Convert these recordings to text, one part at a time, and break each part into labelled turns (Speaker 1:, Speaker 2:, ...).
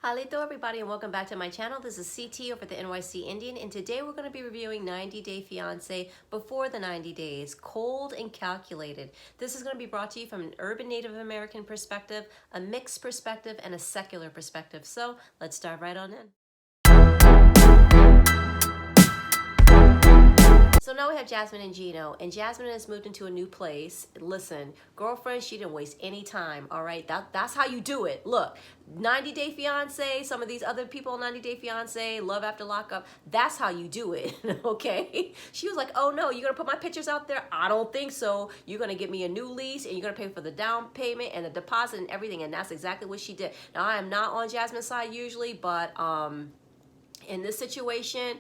Speaker 1: Halito everybody and welcome back to my channel. This is CT over at the NYC Indian, and today we're going to be reviewing 90 Day Fiancé before the 90 days, cold and calculated. This is going to be brought to you from an urban Native American perspective, a mixed perspective, and a secular perspective. So let's dive right on in. So now we have Jasmine and Gino, and Jasmine has moved into a new place. Listen, girlfriend, she didn't waste any time, all right? That's how you do it. Look, 90 Day Fiancé, some of these other people on 90 Day Fiancé, Love After Lockup, that's how you do it, okay? She was like, oh no, you're gonna put my pictures out there? I don't think so. You're gonna give me a new lease, and you're gonna pay for the down payment and the deposit and everything, and that's exactly what she did. Now, I am not on Jasmine's side usually, but in this situation,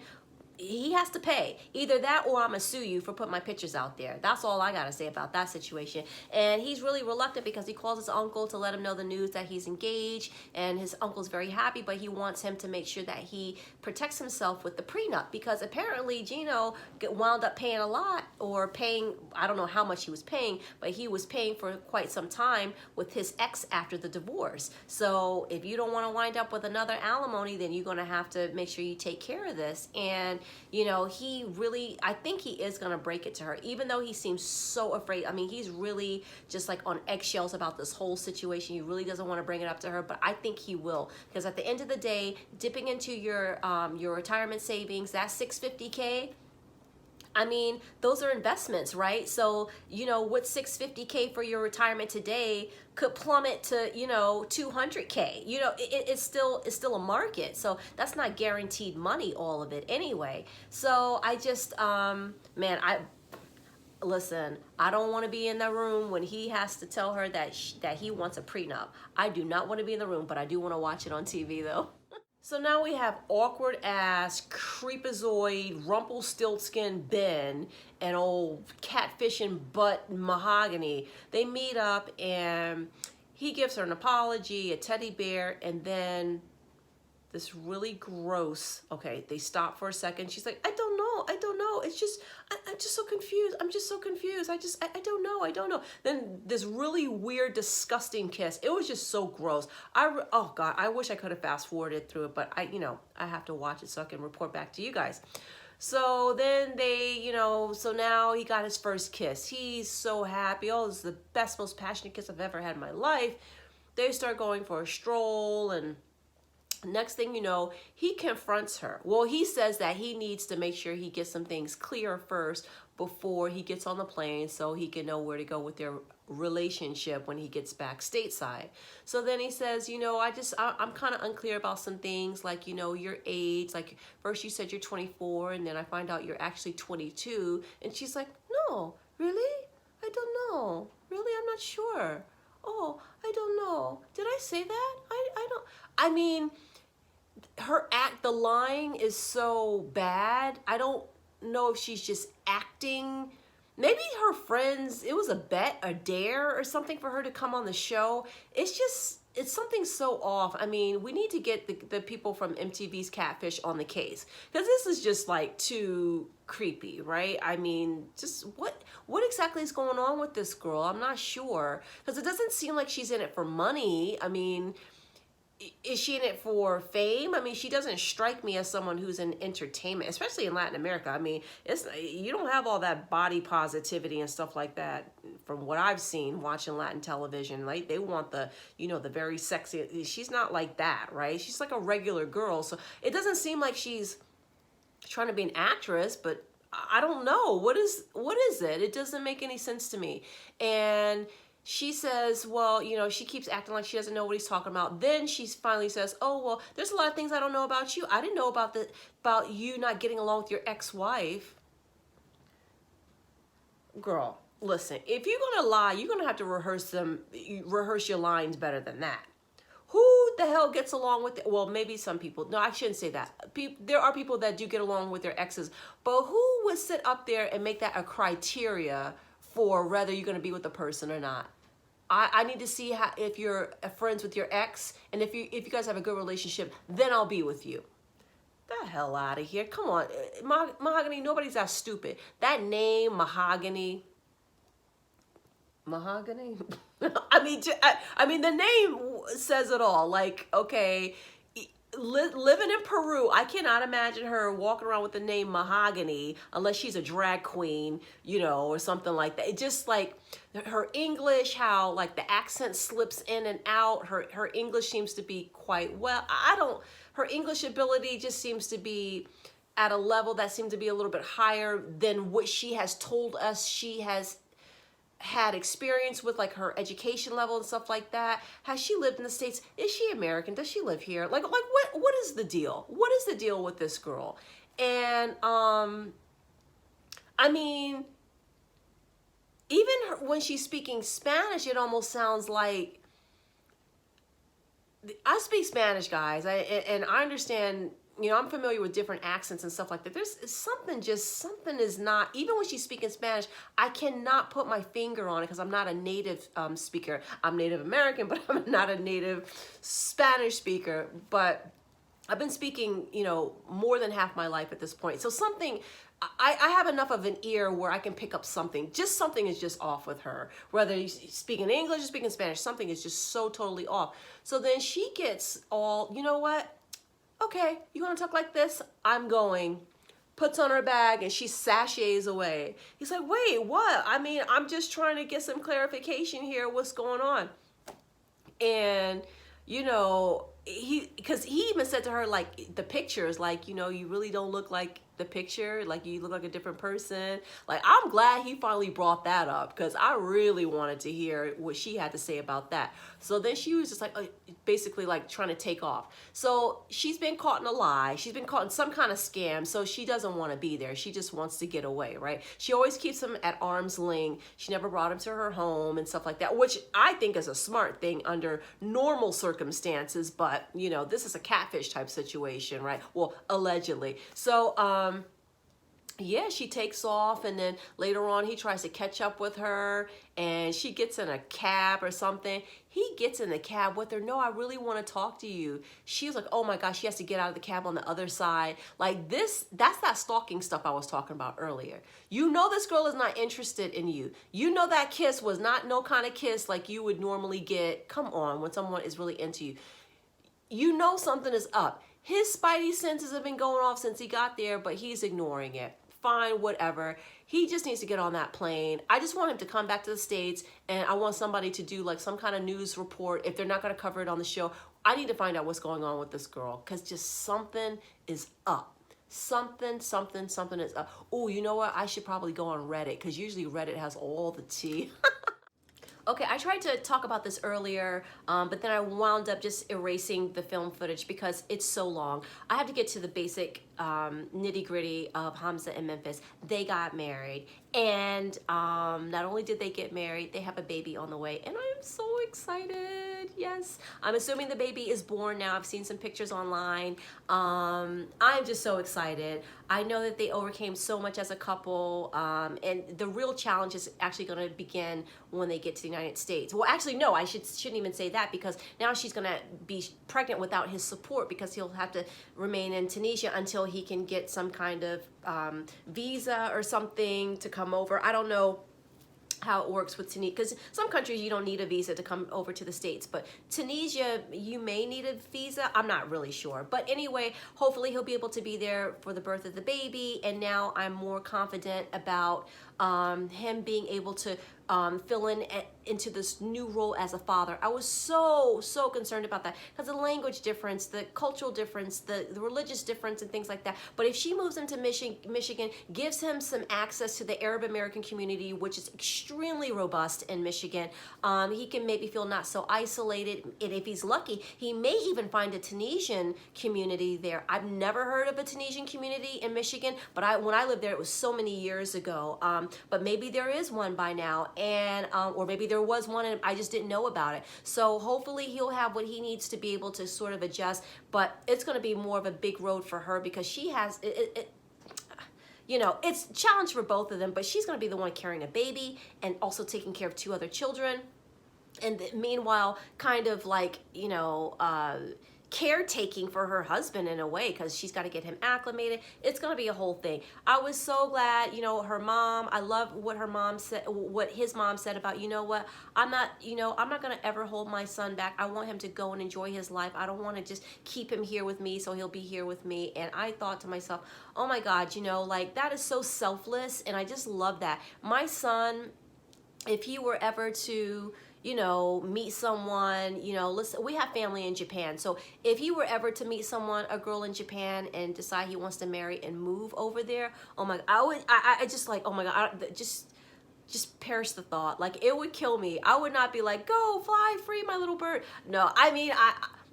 Speaker 1: he has to pay. Either that or I'm gonna sue you for putting my pictures out there. That's all I gotta say about that situation. And he's really reluctant because he calls his uncle to let him know the news that he's engaged, and his uncle's very happy, but he wants him to make sure that he protects himself with the prenup, because apparently Gino wound up paying a lot, or paying, I don't know how much he was paying, but he was paying for quite some time with his ex after the divorce. So if you don't want to wind up with another alimony, then you're gonna have to make sure you take care of this. And you know, he really, I think he is going to break it to her, even though he seems so afraid. I mean, he's really just like on eggshells about this whole situation. He really doesn't want to bring it up to her, but I think he will, because at the end of the day, dipping into your retirement savings, that $650K, I mean, those are investments, right? So, you know, what $650K for your retirement today could plummet to, you know, $200K. You know, it's still a market. So that's not guaranteed money, all of it anyway. So I just, man, listen, I don't want to be in the room when he has to tell her that he wants a prenup. I do not want to be in the room, but I do want to watch it on TV though. So now we have awkward ass, creepazoid, Rumpelstiltskin Ben and old catfishing butt Mahogany. They meet up and he gives her an apology, a teddy bear, and then this really gross, okay, they stop for a second. She's like, I don't know. It's just, I'm just so confused. I'm just so confused. I don't know. Then this really weird, disgusting kiss. It was just so gross. Oh God, I wish I could have fast forwarded through it, but I have to watch it so I can report back to you guys. So then they, so now he got his first kiss. He's so happy. Oh, this is the best, most passionate kiss I've ever had in my life. They start going for a stroll, and next thing you know, he confronts her. Well, he says that he needs to make sure he gets some things clear first before he gets on the plane, so he can know where to go with their relationship when he gets back stateside. So then he says, I'm kind of unclear about some things, like, your age. Like, first you said you're 24, and then I find out you're actually 22. And she's like, no, really? I don't know. Really, I'm not sure. Oh, I don't know. Did I say that? I mean, the lying is so bad. I don't know if she's just acting. Maybe her friends, it was a bet, a dare or something for her to come on the show. It's something so off. I mean, we need to get the people from MTV's Catfish on the case, because this is just like too creepy, right? I mean, just what exactly is going on with this girl? I'm not sure, because it doesn't seem like she's in it for money. I mean, is she in it for fame? I mean, she doesn't strike me as someone who's in entertainment, especially in Latin America. I mean, you don't have all that body positivity and stuff like that from what I've seen watching Latin television. Like, they want the very sexy. She's not like that, right? She's like a regular girl. So it doesn't seem like she's trying to be an actress, but I don't know. What is it? It doesn't make any sense to me. And she says, well, she keeps acting like she doesn't know what he's talking about. Then she finally says, oh, well, there's a lot of things I don't know about you. I didn't know about you not getting along with your ex-wife. Girl, listen, if you're going to lie, you're going to have to rehearse your lines better than that. Who the hell gets along with it? Well, maybe some people. No, I shouldn't say that. There are people that do get along with their exes. But who would sit up there and make that a criteria for whether you're going to be with the person or not? I need to see if you're friends with your ex, and if you guys have a good relationship, then I'll be with you. The hell out of here. Come on. Mahogany, nobody's that stupid. That name, Mahogany. I mean, the name says it all. Like, okay, living in Peru, I cannot imagine her walking around with the name Mahogany unless she's a drag queen, you know, or something like that. It just like her English, how like the accent slips in and out. Her English seems to be quite well. Her English ability just seems to be at a level that seems to be a little bit higher than what she has told us she has had experience with, like her education level and stuff like that. Has she lived in the States? Is she American? Does she live here? Like what is the deal? What is the deal with this girl? And I mean, even when she's speaking Spanish, it almost sounds like, I speak Spanish, guys, and I understand, you know, I'm familiar with different accents and stuff like that. There's something is not, even when she's speaking Spanish, I cannot put my finger on it because I'm not a native speaker. I'm Native American, but I'm not a native Spanish speaker. But I've been speaking, you know, more than half my life at this point. So something, I have enough of an ear where I can pick up something. Just something is just off with her. Whether you speak in English or speaking Spanish, something is just so totally off. So then she gets all, you know what? Okay, you want to talk like this? I'm going. Puts on her bag and she sachets away. He's like, wait, what? I mean, I'm just trying to get some clarification here. What's going on? And, you know, because he even said to her, like, the pictures, like, you know, you really don't look like the picture, like you look like a different person. Like, I'm glad he finally brought that up because I really wanted to hear what she had to say about that. So then she was just like, basically like trying to take off. So she's been caught in a lie. She's been caught in some kind of scam. So she doesn't want to be there. She just wants to get away, right? She always keeps him at arm's length. She never brought him to her home and stuff like that, which I think is a smart thing under normal circumstances. But, you know, this is a catfish type situation, right? Well, allegedly. So, yeah, she takes off, and then later on he tries to catch up with her, and she gets in a cab or something. He gets in the cab with her. No, I really want to talk to you. She was like, oh my gosh, she has to get out of the cab on the other side. Like this, that's that stalking stuff I was talking about earlier. You know this girl is not interested in you. You know that kiss was not no kind of kiss like you would normally get. Come on, when someone is really into you. You know something is up. His spidey senses have been going off since he got there, but he's ignoring it. Fine, whatever. He just needs to get on that plane. I just want him to come back to the States, and I want somebody to do like some kind of news report. If they're not going to cover it on the show, I need to find out what's going on with this girl because just something is up. Something is up. Oh, you know what? I should probably go on Reddit because usually Reddit has all the tea. Okay, I tried to talk about this earlier, but then I wound up just erasing the film footage because it's so long. I have to get to the basic nitty-gritty of Hamza and Memphis. They got married, and not only did they get married, they have a baby on the way, and I am so excited. Yes, I'm assuming the baby is born now. I've seen some pictures online. I'm just so excited. I know that they overcame so much as a couple, and the real challenge is actually going to begin when they get to the United States. Well, actually, no, I shouldn't even say that because now she's going to be pregnant without his support because he'll have to remain in Tunisia until he can get some kind of visa or something to come over. I don't know how it works with Tunisia, because some countries you don't need a visa to come over to the States, but Tunisia you may need a visa. I'm not really sure, but anyway, hopefully he'll be able to be there for the birth of the baby, and now I'm more confident about him being able to fill into this new role as a father. I was so concerned about that because the language difference, the cultural difference, the religious difference and things like that. But if she moves him to Michigan, gives him some access to the Arab American community, which is extremely robust in Michigan, he can maybe feel not so isolated. And if he's lucky, he may even find a Tunisian community there. I've never heard of a Tunisian community in Michigan, but when I lived there, it was so many years ago. But maybe there is one by now, and or maybe there was one and I just didn't know about it. So hopefully he'll have what he needs to be able to sort of adjust, but it's going to be more of a big road for her because she has you know, it's a challenge for both of them, but she's going to be the one carrying a baby and also taking care of 2 other children. And meanwhile, kind of like, you know, caretaking for her husband in a way, because she's got to get him acclimated. It's going to be a whole thing. I was so glad, you know, her mom, I love what her mom said, what his mom said about, you know what, I'm not going to ever hold my son back. I want him to go and enjoy his life. I don't want to just keep him here with me so he'll be here with me. And I thought to myself, oh my God, you know, like that is so selfless. And I just love that. My son, if he were ever to, you know, meet someone, you know, listen, we have family in Japan. So if he were ever to meet someone, a girl in Japan, and decide he wants to marry and move over there, oh my, I just like, oh my God, just perish the thought. Like, it would kill me. I would not be like, go fly free, my little bird. No, I mean,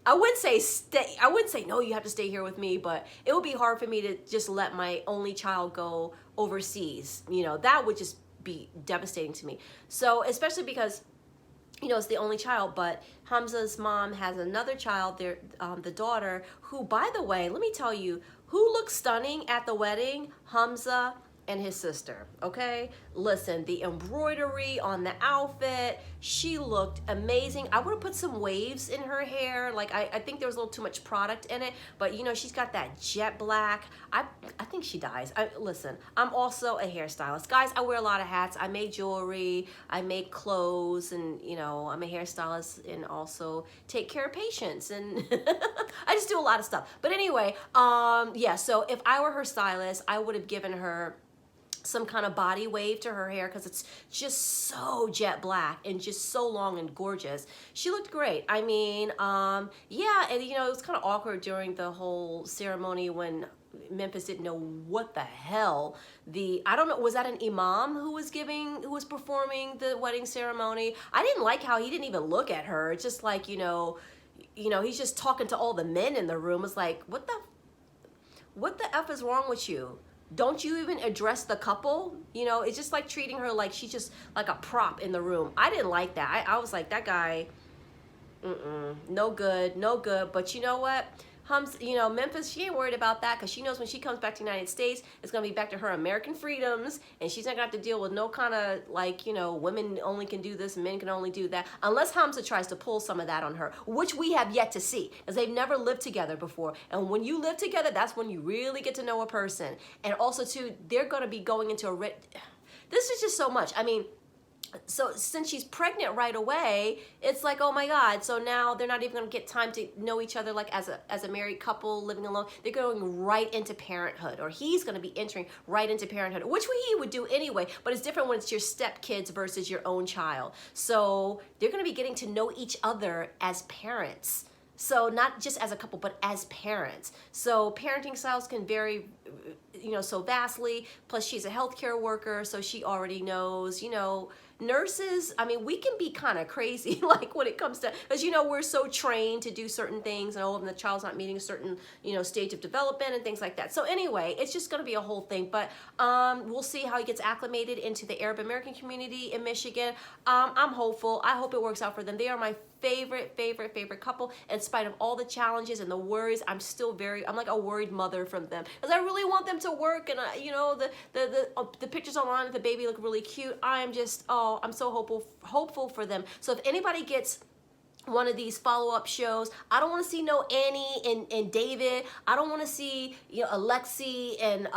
Speaker 1: I wouldn't say stay. I wouldn't say, no, you have to stay here with me, but it would be hard for me to just let my only child go overseas. You know, that would just be devastating to me. So, especially because, you know, it's the only child, but Hamza's mom has another child there, the daughter, who, by the way, let me tell you, who looked stunning at the wedding? Hamza and his sister, okay? Listen, the embroidery on the outfit, she looked amazing. I would have put some waves in her hair. Like, I think there was a little too much product in it, but you know, she's got that jet black. I think she dyes. Listen, I'm also a hairstylist. Guys, I wear a lot of hats. I make jewelry, I make clothes, and you know, I'm a hairstylist and also take care of patients, and I just do a lot of stuff. But anyway, yeah, so if I were her stylist, I would have given her some kind of body wave to her hair, because it's just so jet black and just so long and gorgeous. She looked great. I mean, yeah, and you know, it was kind of awkward during the whole ceremony when Memphis didn't know what the hell I don't know, was that an imam who was performing the wedding ceremony? I didn't like how he didn't even look at her. It's just like, you know, he's just talking to all the men in the room. It's like, what the F is wrong with you? Don't you even address the couple? You know, it's just like treating her like she's just like a prop in the room. I didn't like that. I was like, that guy, no good, no good. But you know what? You know, Memphis, she ain't worried about that, because she knows when she comes back to the United States, it's going to be back to her American freedoms, and she's not going to have to deal with no kind of, like, you know, women only can do this, men can only do that, unless Hamza tries to pull some of that on her, which we have yet to see, because they've never lived together before. And when you live together, that's when you really get to know a person. And also, too, they're going to be going into this is just so much. I mean, so since she's pregnant right away, it's like, oh my God. So now they're not even going to get time to know each other like as a married couple living alone. They're going right into parenthood, or he's going to be entering right into parenthood, which he would do anyway, but it's different when it's your stepkids versus your own child. So they're going to be getting to know each other as parents. So not just as a couple, but as parents. So parenting styles can vary, you know, so vastly. Plus she's a healthcare worker, so she already knows, you know, nurses, I mean, we can be kind of crazy, like when it comes to, because, you know, we're so trained to do certain things, and the child's not meeting a certain, you know, stage of development and things like that. So anyway, it's just going to be a whole thing, but we'll see how he gets acclimated into the Arab American community in Michigan. I'm hopeful. I hope it works out for them. They are my favorite couple. In spite of all the challenges and the worries, I'm like a worried mother from them, because I really want them to work, and you know, the pictures online of the baby look really cute. I'm so hopeful for them. So if anybody gets one of these follow-up shows, I don't want to see no Annie and David. I don't want to see, you know, Alexi and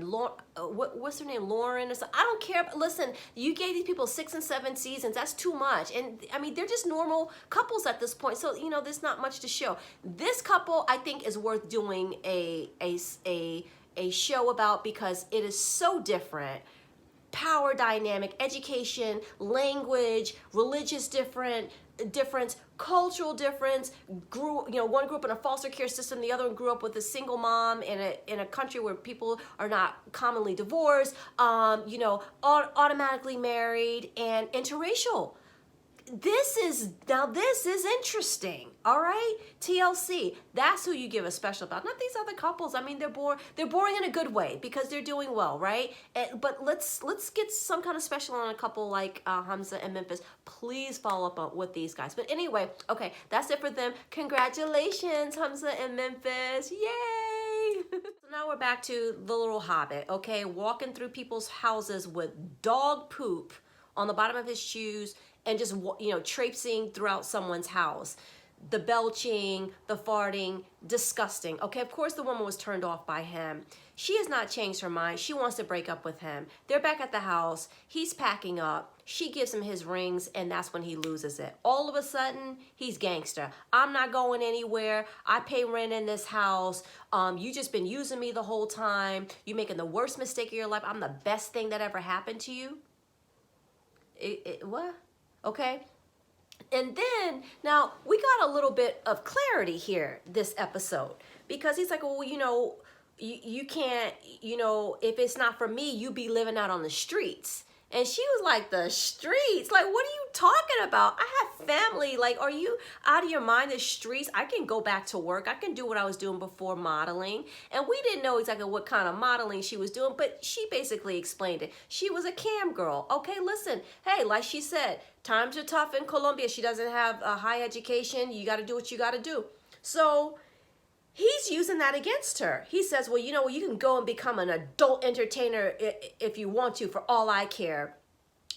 Speaker 1: Lauren, what's her name, Lauren or something. I don't care. Listen, you gave these people 6 and 7 seasons. That's too much. And I mean, they're just normal couples at this point. So, you know, there's not much to show. This couple, I think, is worth doing a show about, because it is so different. Power dynamic, education, language, religious difference, cultural difference. One grew up in a foster care system, the other one grew up with a single mom in a country where people are not commonly divorced, you know, automatically married, and interracial. This is interesting. All right, TLC, that's who you give a special about, not these other couples. I mean, they're boring in a good way, because they're doing well, right? But let's get some kind of special on a couple like Hamza and Memphis. Please follow up with these guys. But anyway, okay, that's it for them. Congratulations, Hamza and Memphis. Yay! So now we're back to the little hobbit, okay? Walking through people's houses with dog poop on the bottom of his shoes, and just, you know, traipsing throughout someone's house. the belching, the farting, disgusting. Okay, of course the woman was turned off by him. She has not changed her mind. She wants to break up with him. They're back at the house. He's packing up. She gives him his rings, and that's when he loses it. All of a sudden, he's gangster. I'm not going anywhere. I pay rent in this house. You just been using me the whole time. You're making the worst mistake of your life. I'm the best thing that ever happened to you. What? Okay. And then, now, we got a little bit of clarity here this episode. Because he's like, well, you know, you can't, you know, if it's not for me, you be living out on the streets. And she was like, the streets? Like, what are you talking about? I have family. Like, are you out of your mind? The streets? I can go back to work. I can do what I was doing before modeling. And we didn't know exactly what kind of modeling she was doing, but she basically explained it. She was a cam girl. Okay, listen. Hey, like she said, times are tough in Colombia. She doesn't have a high education. You got to do what you got to do. So he's using that against her. He says, well, you know, you can go and become an adult entertainer if you want to, for all I care.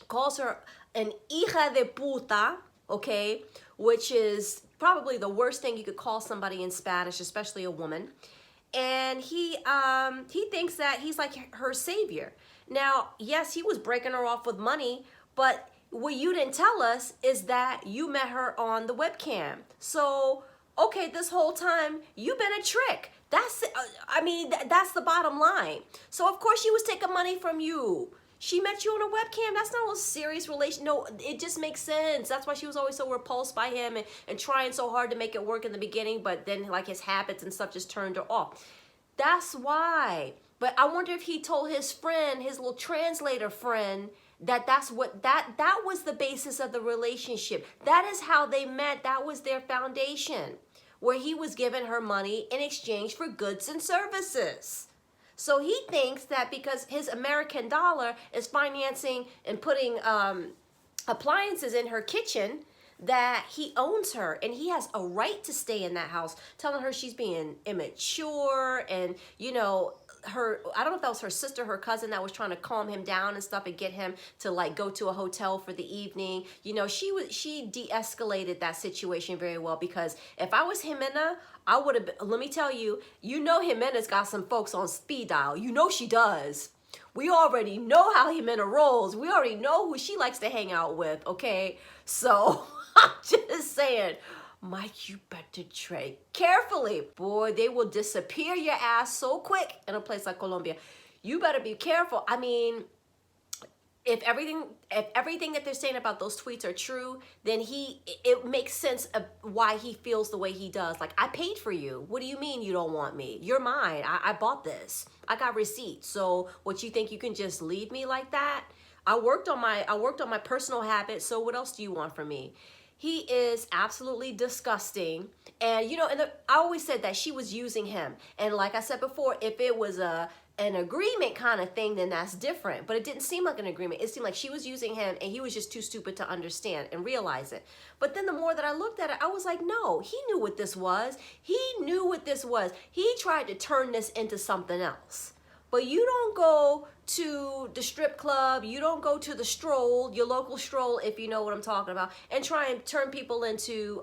Speaker 1: Calls her an hija de puta, okay, which is probably the worst thing you could call somebody in Spanish, especially a woman. And he thinks that he's like her savior. Now, yes, he was breaking her off with money, but what you didn't tell us is that you met her on the webcam. So, okay, this whole time, you've been a trick. That's the bottom line. So, of course, she was taking money from you. She met you on a webcam. That's not a serious relation. No, it just makes sense. That's why she was always so repulsed by him and trying so hard to make it work in the beginning, but then, like, his habits and stuff just turned her off. That's why. But I wonder if he told his friend, his little translator friend, that was the basis of the relationship. That is how they met. That was their foundation, where he was giving her money in exchange for goods and services. So he thinks that because his American dollar is financing and putting appliances in her kitchen, that he owns her and he has a right to stay in that house, telling her she's being immature and, you know, I don't know if that was her sister, her cousin that was trying to calm him down and stuff and get him to like go to a hotel for the evening. You know, she de-escalated that situation very well, because if I was Jimena, I would have, let me tell you, you know Jimena's got some folks on speed dial. You know she does. We already know how Jimena rolls. We already know who she likes to hang out with, okay? So I'm just saying, Mike, you better tread carefully. Boy, they will disappear your ass so quick in a place like Colombia. You better be careful. I mean, if everything that they're saying about those tweets are true, then it makes sense of why he feels the way he does. Like, I paid for you. What do you mean you don't want me? You're mine. I bought this. I got receipts. So what, you think you can just leave me like that? I worked on my personal habits. So what else do you want from me? He is absolutely disgusting. And, you know, I always said that she was using him. And like I said before, if it was an agreement kind of thing, then that's different. But it didn't seem like an agreement. It seemed like she was using him and he was just too stupid to understand and realize it. But then the more that I looked at it, I was like, no, he knew what this was. He knew what this was. He tried to turn this into something else. But you don't go to the strip club, you don't go to the stroll, your local stroll, if you know what I'm talking about, and try and turn people into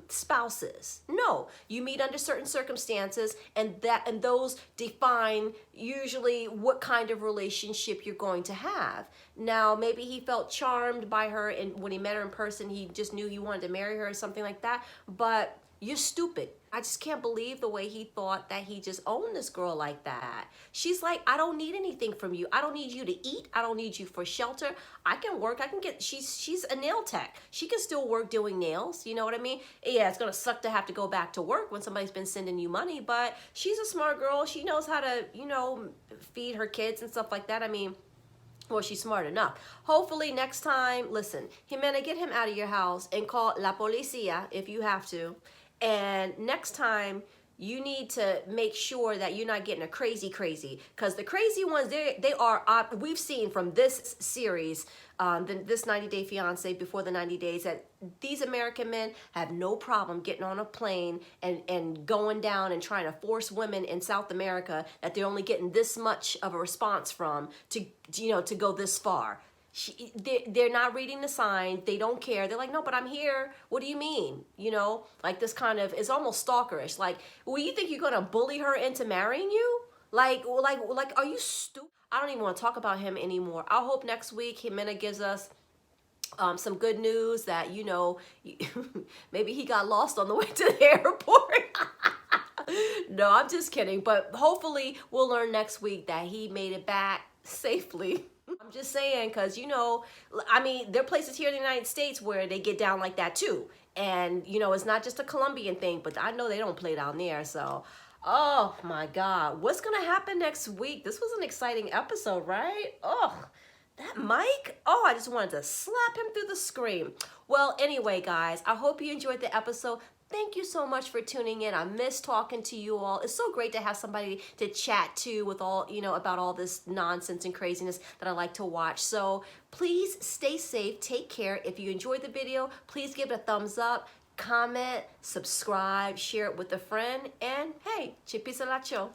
Speaker 1: spouses. No, you meet under certain circumstances, and those define usually what kind of relationship you're going to have. Now, maybe he felt charmed by her, and when he met her in person, he just knew he wanted to marry her or something like that, but you're stupid. I just can't believe the way he thought that he just owned this girl like that. She's like, I don't need anything from you. I don't need you to eat. I don't need you for shelter. I can work. I can get, she's a nail tech. She can still work doing nails. You know what I mean? Yeah, it's going to suck to have to go back to work when somebody's been sending you money, but she's a smart girl. She knows how to, you know, feed her kids and stuff like that. I mean, well, she's smart enough. Hopefully next time, listen, Jimena, get him out of your house and call la policía if you have to. And next time, you need to make sure that you're not getting a crazy, because the crazy ones, they are, we've seen from this series, this 90 Day Fiance, before the 90 days, that these American men have no problem getting on a plane and going down and trying to force women in South America that they're only getting this much of a response from to, you know, to go this far. they're not reading the sign. They don't care. They're like, no, but I'm here. What do you mean? You know, like this kind of is almost stalkerish. Like, well, you think you're gonna bully her into marrying you? Are you stupid? I don't even want to talk about him anymore. I hope next week Jimena gives us some good news that, you know, maybe he got lost on the way to the airport. No, I'm just kidding. But hopefully we'll learn next week that he made it back safely. I'm just saying, because, you know, I mean, there are places here in the United States where they get down like that too. And, you know, it's not just a Colombian thing, but I know they don't play down there. So, oh my God, what's going to happen next week? This was an exciting episode, right? Oh, that mic? Oh, I just wanted to slap him through the screen. Well, anyway, guys, I hope you enjoyed the episode. Thank you so much for tuning in. I miss talking to you all. It's so great to have somebody to chat to with all, you know, about all this nonsense and craziness that I like to watch. So please stay safe. Take care. If you enjoyed the video, please give it a thumbs up, comment, subscribe, share it with a friend, and hey, chipis alacho.